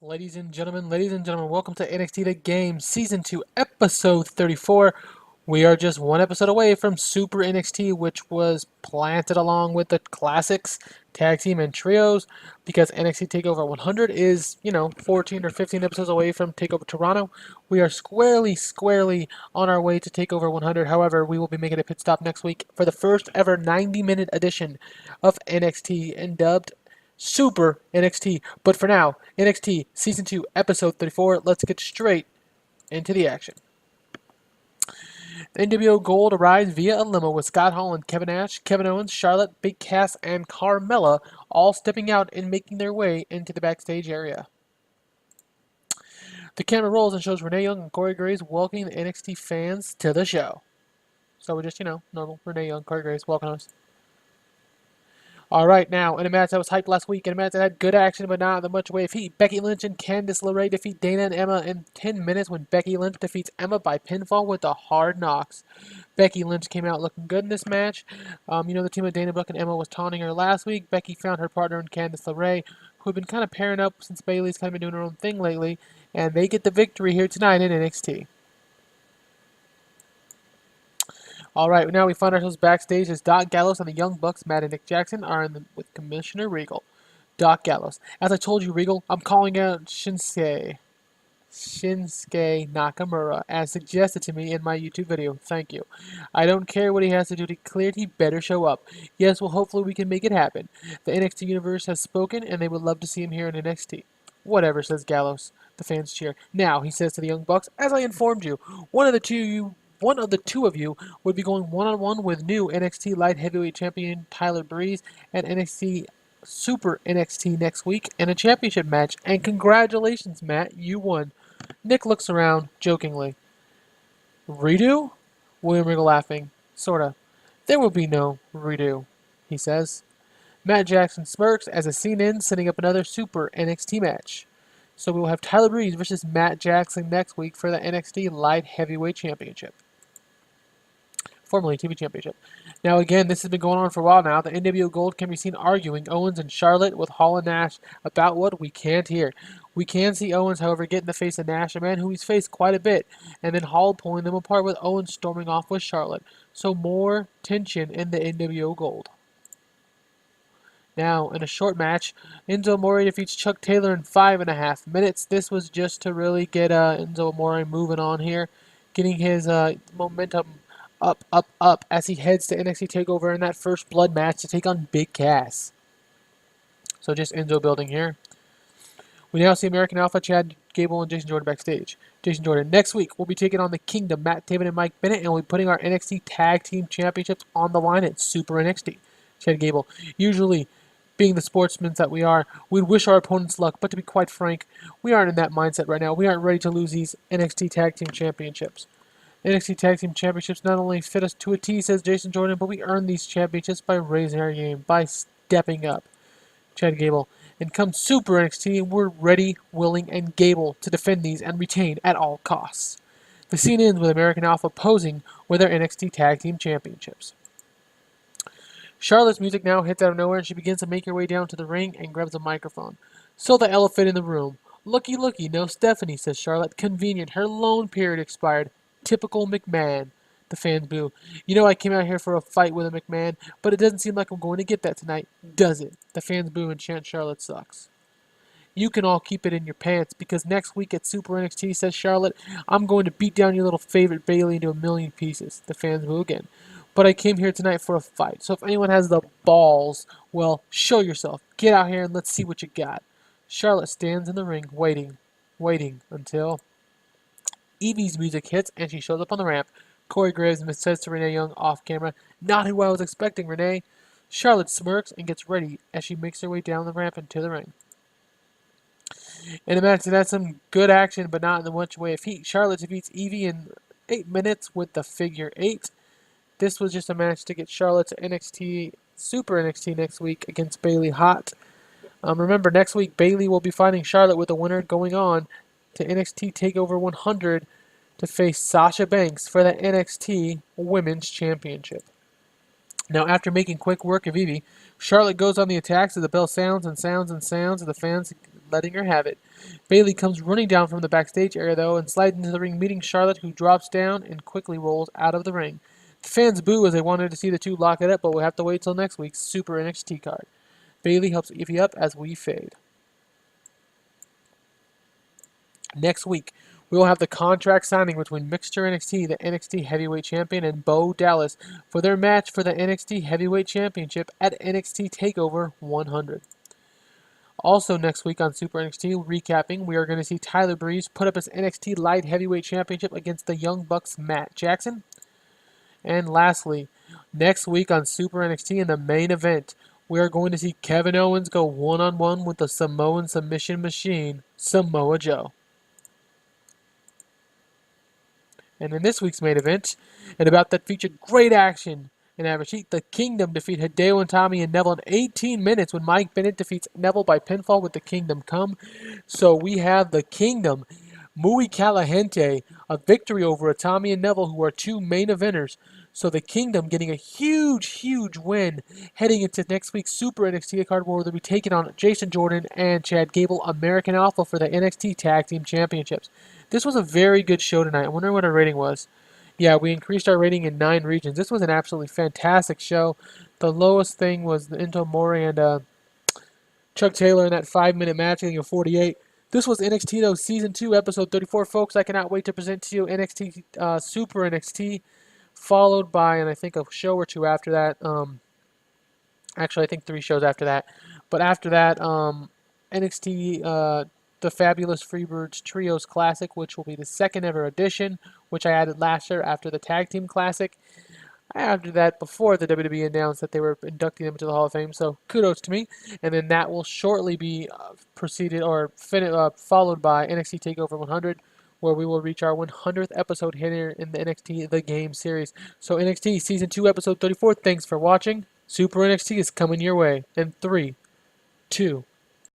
Ladies and gentlemen, welcome to NXT The Game, Season 2, Episode 34. We are just one episode away from Super NXT, which was planted along with the classics, tag team, and trios, because NXT TakeOver 100 is, 14 or 15 episodes away from TakeOver Toronto. We are squarely on our way to TakeOver 100. However, we will be making a pit stop next week for the first ever 90-minute edition of NXT, and dubbed Super NXT. But for now, NXT Season 2, Episode 34, let's get straight into the action. The NWO Gold arrives via a limo with Scott Hall and Kevin Nash, Kevin Owens, Charlotte, Big Cass, and Carmella all stepping out and making their way into the backstage area. The camera rolls and shows Renee Young and Corey Graves welcoming the NXT fans to the show. So we're just, normal Renee Young, Corey Graves welcoming us. All right, now, in a match that was hyped last week, in a match that had good action but not that much way of heat, Becky Lynch and Candice LaRae defeat Dana and Emma in 10 minutes when Becky Lynch defeats Emma by pinfall with the hard knocks. Becky Lynch came out looking good in this match. The team of Dana Brooke and Emma was taunting her last week. Becky found her partner in Candice LaRae, who had been kind of pairing up since Bayley's kind of been doing her own thing lately, and they get the victory here tonight in NXT. All right, now we find ourselves backstage as Doc Gallows and the Young Bucks, Matt and Nick Jackson, are with Commissioner Regal. Doc Gallows. As I told you, Regal, I'm calling out Shinsuke Nakamura, as suggested to me in my YouTube video. Thank you. I don't care what he has to do to clear it, he better show up. Yes, well, hopefully we can make it happen. The NXT Universe has spoken, and they would love to see him here in NXT. Whatever, says Gallows. The fans cheer. Now, he says to the Young Bucks, as I informed you, one of the two of you would be going one-on-one with new NXT Light Heavyweight Champion Tyler Breeze and NXT Super NXT next week in a championship match. And congratulations, Matt, you won. Nick looks around jokingly. Redo? William Regal laughing. Sorta. There will be no redo, he says. Matt Jackson smirks as the scene ends, setting up another Super NXT match. So we will have Tyler Breeze versus Matt Jackson next week for the NXT Light Heavyweight Championship. Formerly TV Championship. Now again, this has been going on for a while now. The NWO Gold can be seen arguing Owens and Charlotte with Hall and Nash about what we can't hear. We can see Owens, however, get in the face of Nash, a man who he's faced quite a bit, and then Hall pulling them apart with Owens storming off with Charlotte. So more tension in the NWO Gold. Now, in a short match, Enzo Amore defeats Chuck Taylor in 5.5 minutes. This was just to really get Enzo Amore moving on here, getting his momentum up as he heads to NXT TakeOver in that first blood match to take on Big Cass. So just Enzo building here. We now see American Alpha, Chad Gable, and Jason Jordan backstage. Jason Jordan, next week, we'll be taking on the Kingdom, Matt Taven and Mike Bennett, and we'll be putting our NXT Tag Team Championships on the line at Super NXT. Chad Gable, usually, being the sportsmen that we are, we'd wish our opponents luck, but to be quite frank, we aren't in that mindset right now. We aren't ready to lose these NXT Tag Team Championships. NXT Tag Team Championships not only fit us to a T, says Jason Jordan, but we earned these championships by raising our game, by stepping up. Chad Gable. And come Super NXT, we're ready, willing, and Gable to defend these and retain at all costs. The scene ends with American Alpha posing with their NXT Tag Team Championships. Charlotte's music now hits out of nowhere, and she begins to make her way down to the ring and grabs a microphone. So the elephant in the room. Looky, no Stephanie, says Charlotte. Convenient. Her loan period expired. Typical McMahon. The fans boo. I came out here for a fight with a McMahon, but it doesn't seem like I'm going to get that tonight, does it? The fans boo and chant Charlotte sucks. You can all keep it in your pants, because next week at Super NXT, says Charlotte, I'm going to beat down your little favorite Bayley into a million pieces. The fans boo again. But I came here tonight for a fight, so if anyone has the balls, well, show yourself. Get out here and let's see what you got. Charlotte stands in the ring, waiting until Evie's music hits and she shows up on the ramp. Corey Graves says to Renee Young off camera, not who I was expecting, Renee. Charlotte smirks and gets ready as she makes her way down the ramp into the ring. In a match that had some good action but not in the much way of heat, Charlotte defeats Evie in 8 minutes with the figure 8. This was just a match to get Charlotte to NXT, Super NXT next week against Bayley Hot. Remember, next week Bayley will be fighting Charlotte with the winner going on to NXT TakeOver 100 to face Sasha Banks for the NXT Women's Championship. Now, after making quick work of Evie, Charlotte goes on the attacks as the bell sounds and sounds and sounds, and the fans letting her have it. Bayley comes running down from the backstage area, though, and slides into the ring, meeting Charlotte, who drops down and quickly rolls out of the ring. The fans boo as they wanted to see the two lock it up, but we'll have to wait till next week's Super NXT card. Bayley helps Evie up as we fade. Next week, we will have the contract signing between Mixture NXT, the NXT Heavyweight Champion, and Bo Dallas for their match for the NXT Heavyweight Championship at NXT TakeOver 100. Also next week on Super NXT, recapping, we are going to see Tyler Breeze put up his NXT Light Heavyweight Championship against the Young Bucks' Matt Jackson. And lastly, next week on Super NXT in the main event, we are going to see Kevin Owens go one-on-one with the Samoan submission machine, Samoa Joe. And in this week's main event, and about that featured great action in average heat, the Kingdom defeat Hideo Itami and Neville in 18 minutes when Mike Bennett defeats Neville by pinfall with the Kingdom Come. So we have the Kingdom, Muy Calahente, a victory over Itami and Neville, who are two main eventers. So the Kingdom getting a huge win heading into next week's Super NXT card, where they'll be taking on Jason Jordan and Chad Gable, American Alpha, for the NXT Tag Team Championships. This was a very good show tonight. I wonder what our rating was. Yeah, we increased our rating in 9 regions. This was an absolutely fantastic show. The lowest thing was the Enzo Amore and Chuck Taylor in that 5-minute match, getting a 48. This was NXT, though, Season 2, Episode 34. Folks, I cannot wait to present to you NXT, Super NXT, followed by, and I think a show or two after that. Actually, I think 3 shows after that. But after that, NXT, the Fabulous Freebirds Trios Classic, which will be the second ever edition, which I added last year after the Tag Team Classic. I added that before the WWE announced that they were inducting them into the Hall of Fame, so kudos to me. And then that will shortly be followed by NXT TakeOver 100, where we will reach our 100th episode here in the NXT The Game series. So NXT Season 2, Episode 34, thanks for watching. Super NXT is coming your way in 3, 2,